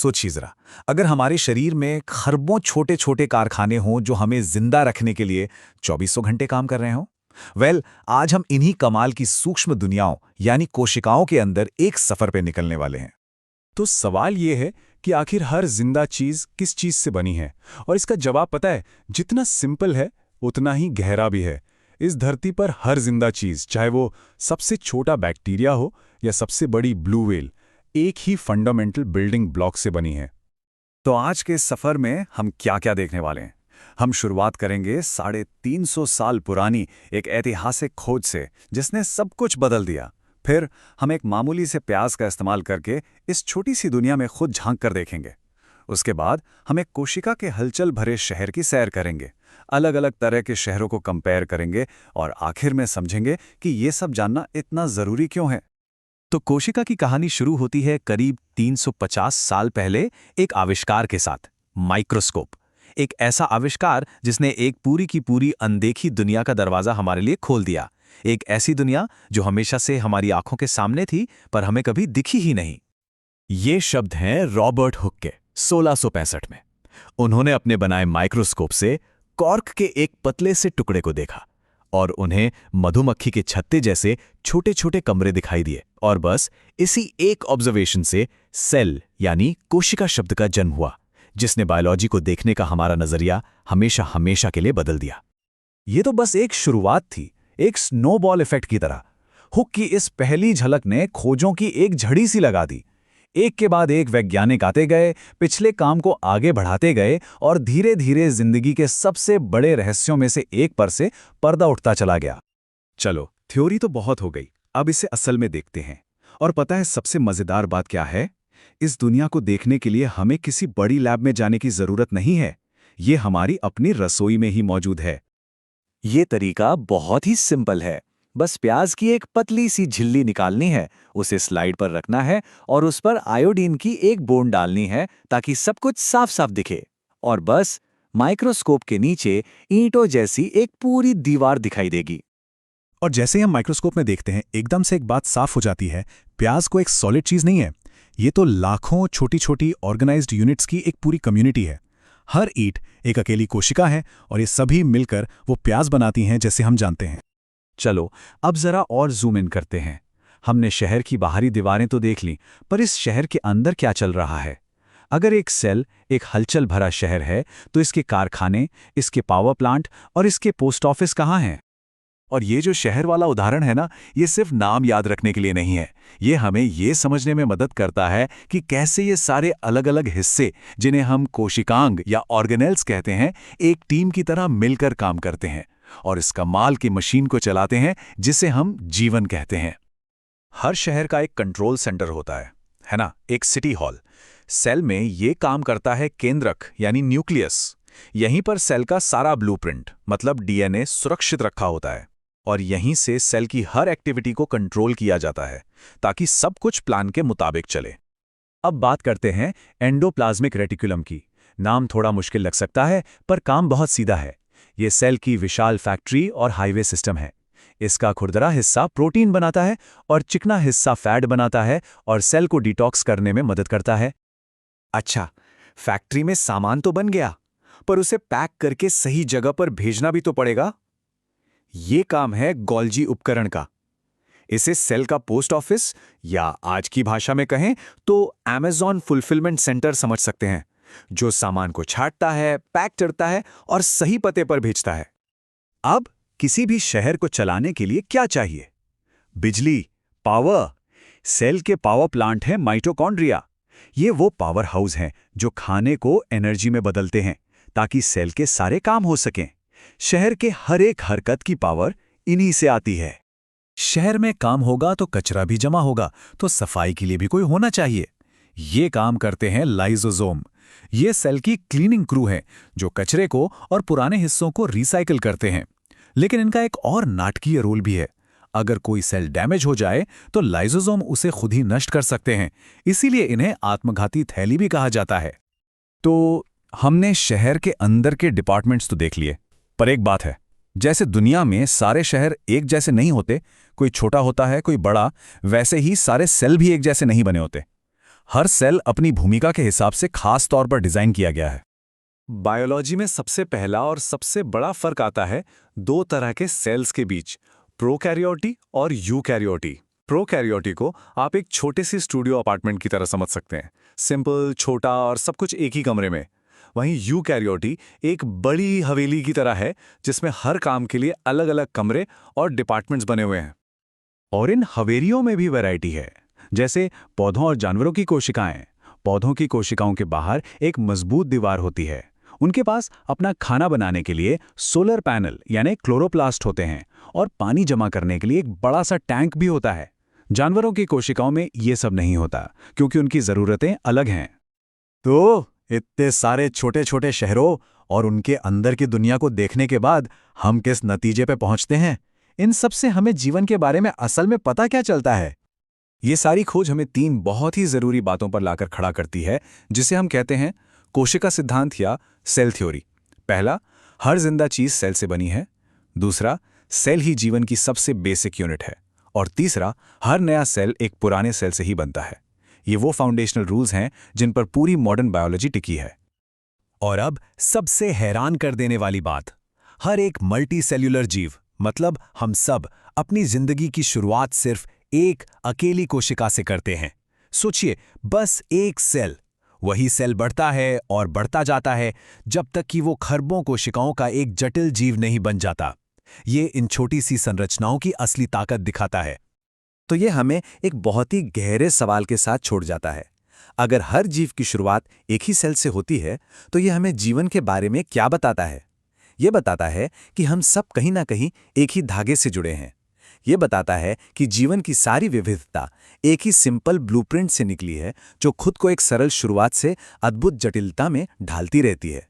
सोचिए जरा, अगर हमारे शरीर में खरबों छोटे छोटे कारखाने हों जो हमें जिंदा रखने के लिए चौबीसों घंटे काम कर रहे हों। आज हम इन्हीं कमाल की सूक्ष्म दुनियाओं यानी कोशिकाओं के अंदर एक सफर पे निकलने वाले हैं। तो सवाल ये है कि आखिर हर जिंदा चीज किस चीज से बनी है, और इसका जवाब पता है, जितना सिंपल है उतना ही गहरा भी है। इस धरती पर हर जिंदा चीज, चाहे वो सबसे छोटा बैक्टीरिया हो या सबसे बड़ी ब्लू व्हेल, एक ही फंडामेंटल बिल्डिंग ब्लॉक से बनी है। तो आज के इस सफर में हम क्या क्या देखने वाले हैं? हम शुरुआत करेंगे 350 साल पुरानी एक ऐतिहासिक खोज से जिसने सब कुछ बदल दिया। फिर हम एक मामूली से प्याज का इस्तेमाल करके इस छोटी सी दुनिया में खुद झांक कर देखेंगे। उसके बाद हम एक कोशिका के हलचल भरे शहर की सैर करेंगे, अलग अलग तरह के शहरों को कंपेयर करेंगे और आखिर में समझेंगे कि ये सब जानना इतना जरूरी क्यों है। तो कोशिका की कहानी शुरू होती है करीब 350 साल पहले एक आविष्कार के साथ, माइक्रोस्कोप। एक ऐसा आविष्कार जिसने एक पूरी की पूरी अनदेखी दुनिया का दरवाजा हमारे लिए खोल दिया। एक ऐसी दुनिया जो हमेशा से हमारी आंखों के सामने थी पर हमें कभी दिखी ही नहीं। ये शब्द हैं रॉबर्ट हुक के 1665 में। उन्होंने अपने बनाए माइक्रोस्कोप से कॉर्क के एक पतले से टुकड़े को देखा और उन्हें मधुमक्खी के छत्ते जैसे छोटे छोटे कमरे दिखाई दिए, और बस इसी एक ऑब्जर्वेशन से सेल यानी कोशिका शब्द का जन्म हुआ, जिसने बायोलॉजी को देखने का हमारा नजरिया हमेशा हमेशा के लिए बदल दिया। ये तो बस एक शुरुआत थी, एक स्नोबॉल इफेक्ट की तरह। हुक की इस पहली झलक ने खोजों की एक झड़ी सी लगा दी। एक के बाद एक वैज्ञानिक आते गए, पिछले काम को आगे बढ़ाते गए और धीरे धीरे जिंदगी के सबसे बड़े रहस्यों में से एक पर से पर्दा उठता चला गया। चलो, थ्योरी तो बहुत हो गई, अब इसे असल में देखते हैं। और पता है सबसे मजेदार बात क्या है? इस दुनिया को देखने के लिए हमें किसी बड़ी लैब में जाने की जरूरत नहीं है। ये हमारी अपनी रसोई में ही मौजूद है। ये तरीका बहुत ही सिंपल है। बस प्याज की एक पतली सी झिल्ली निकालनी है, उसे स्लाइड पर रखना है और उस पर आयोडीन की एक बूंद डालनी है ताकि सब कुछ साफ साफ दिखे। और बस माइक्रोस्कोप के नीचे ईंटों जैसी एक पूरी दीवार दिखाई देगी। और जैसे ही हम माइक्रोस्कोप में देखते हैं, एकदम से एक बात साफ हो जाती है। प्याज को एक सॉलिड चीज नहीं है, ये तो लाखों छोटी छोटी ऑर्गेनाइज्ड यूनिट्स की एक पूरी कम्युनिटी है। हर ईंट एक अकेली कोशिका है और ये सभी मिलकर वो प्याज बनाती हैं, जैसे हम जानते हैं। चलो अब जरा और जूम इन करते हैं। हमने शहर की बाहरी दीवारें तो देख ली, पर इस शहर के अंदर क्या चल रहा है? अगर एक सेल एक हलचल भरा शहर है, तो इसके कारखाने, इसके पावर प्लांट और इसके पोस्ट ऑफिस कहाँ हैं? और ये जो शहर वाला उदाहरण है ना, ये सिर्फ नाम याद रखने के लिए नहीं है। ये हमें ये समझने में मदद करता है कि कैसे ये सारे अलग अलग हिस्से, जिन्हें हम कोशिकांग या ऑर्गेनेल्स कहते हैं, एक टीम की तरह मिलकर काम करते हैं और इस कमाल की मशीन को चलाते हैं जिसे हम जीवन कहते हैं। हर शहर का एक कंट्रोल सेंटर होता है ना? एक सिटी हॉल। सेल में ये काम करता है केंद्रक यानी न्यूक्लियस। यहीं पर सेल का सारा ब्लूप्रिंट मतलब डीएनए सुरक्षित रखा होता है और यहीं से सेल की हर एक्टिविटी को कंट्रोल किया जाता है ताकि सब कुछ प्लान के मुताबिक चले। अब बात करते हैं एंडोप्लाज्मिक रेटिकुलम की। नाम थोड़ा मुश्किल लग सकता है, पर काम बहुत सीधा है। ये सेल की विशाल फैक्ट्री और हाईवे सिस्टम है। इसका खुरदरा हिस्सा प्रोटीन बनाता है और चिकना हिस्सा फैट बनाता है और सेल को डिटॉक्स करने में मदद करता है। अच्छा, फैक्ट्री में सामान तो बन गया, पर उसे पैक करके सही जगह पर भेजना भी तो पड़ेगा। ये काम है गोल्जी उपकरण का। इसे सेल का पोस्ट ऑफिस या आज की भाषा में कहें तो अमेज़न फुलफिलमेंट सेंटर समझ सकते हैं, जो सामान को छांटता है, पैक करता है और सही पते पर भेजता है। अब किसी भी शहर को चलाने के लिए क्या चाहिए? बिजली, पावर। सेल के पावर प्लांट है माइटोकॉन्ड्रिया। ये वो पावर हाउस हैं जो खाने को एनर्जी में बदलते हैं ताकि सेल के सारे काम हो सकें। शहर के हर एक हरकत की पावर इन्हीं से आती है। शहर में काम होगा तो कचरा भी जमा होगा, तो सफाई के लिए भी कोई होना चाहिए। ये काम करते हैं लाइसोसोम। ये सेल की क्लीनिंग क्रू है जो कचरे को और पुराने हिस्सों को रिसाइकिल करते हैं। लेकिन इनका एक और नाटकीय रोल भी है। अगर कोई सेल डैमेज हो जाए तो लाइसोसोम उसे खुद ही नष्ट कर सकते हैं, इसीलिए इन्हें आत्मघाती थैली भी कहा जाता है। तो हमने शहर के अंदर के डिपार्टमेंट्स तो देख लिए, पर एक बात है, जैसे दुनिया में सारे शहर एक जैसे नहीं होते, कोई छोटा होता है कोई बड़ा, वैसे ही सारे सेल भी एक जैसे नहीं बने होते। हर सेल अपनी भूमिका के हिसाब से खास तौर पर डिजाइन किया गया है। बायोलॉजी में सबसे पहला और सबसे बड़ा फर्क आता है दो तरह के सेल्स के बीच, प्रोकैरियोटी और यूकैरियोटी। प्रोकैरियोटी को आप एक छोटे सी स्टूडियो अपार्टमेंट की तरह समझ सकते हैं, सिंपल, छोटा और सब कुछ एक ही कमरे में। वहीं यूकैरियोटी एक बड़ी हवेली की तरह है जिसमें हर काम के लिए अलग अलग कमरे और डिपार्टमेंट्स बने हुए हैं। और इन हवेलियों में भी वैरायटी है, जैसे पौधों और जानवरों की कोशिकाएं। पौधों की कोशिकाओं के बाहर एक मजबूत दीवार होती है। उनके पास अपना खाना बनाने के लिए सोलर पैनल यानी क्लोरोप्लास्ट होते हैं और पानी जमा करने के लिए एक बड़ा सा टैंक भी होता है। जानवरों की कोशिकाओं में ये सब नहीं होता क्योंकि उनकी ज़रूरतें अलग हैं। तो इतने सारे छोटे छोटे शहरों और उनके अंदर की दुनिया को देखने के बाद हम किस नतीजे पे पहुंचते हैं? इन सब से हमें जीवन के बारे में असल में पता क्या चलता है? ये सारी खोज हमें तीन बहुत ही जरूरी बातों पर लाकर खड़ा करती है, जिसे हम कहते हैं कोशिका सिद्धांत या सेल थ्योरी। पहला, हर जिंदा चीज सेल से बनी है। दूसरा, सेल ही जीवन की सबसे बेसिक यूनिट है। और तीसरा, हर नया सेल एक पुराने सेल से ही बनता है। ये वो फाउंडेशनल रूल्स हैं जिन पर पूरी मॉडर्न बायोलॉजी टिकी है। और अब सबसे हैरान कर देने वाली बात, हर एक मल्टी सेल्यूलर जीव, मतलब हम सब, अपनी जिंदगी की शुरुआत सिर्फ एक अकेली कोशिका से करते हैं। सोचिए, बस एक सेल। वही सेल बढ़ता है और बढ़ता जाता है जब तक कि वो खरबों कोशिकाओं का एक जटिल जीव नहीं बन जाता। ये इन छोटी सी संरचनाओं की असली ताकत दिखाता है। तो ये हमें एक बहुत ही गहरे सवाल के साथ छोड़ जाता है। अगर हर जीव की शुरुआत एक ही सेल से होती है, तो ये हमें जीवन के बारे में क्या बताता है? ये बताता है कि हम सब कहीं ना कहीं एक ही धागे से जुड़े हैं। ये बताता है कि जीवन की सारी विविधता एक ही सिंपल ब्लूप्रिंट से निकली है, जो खुद को एक सरल शुरुआत से अद्भुत जटिलता में ढालती रहती है।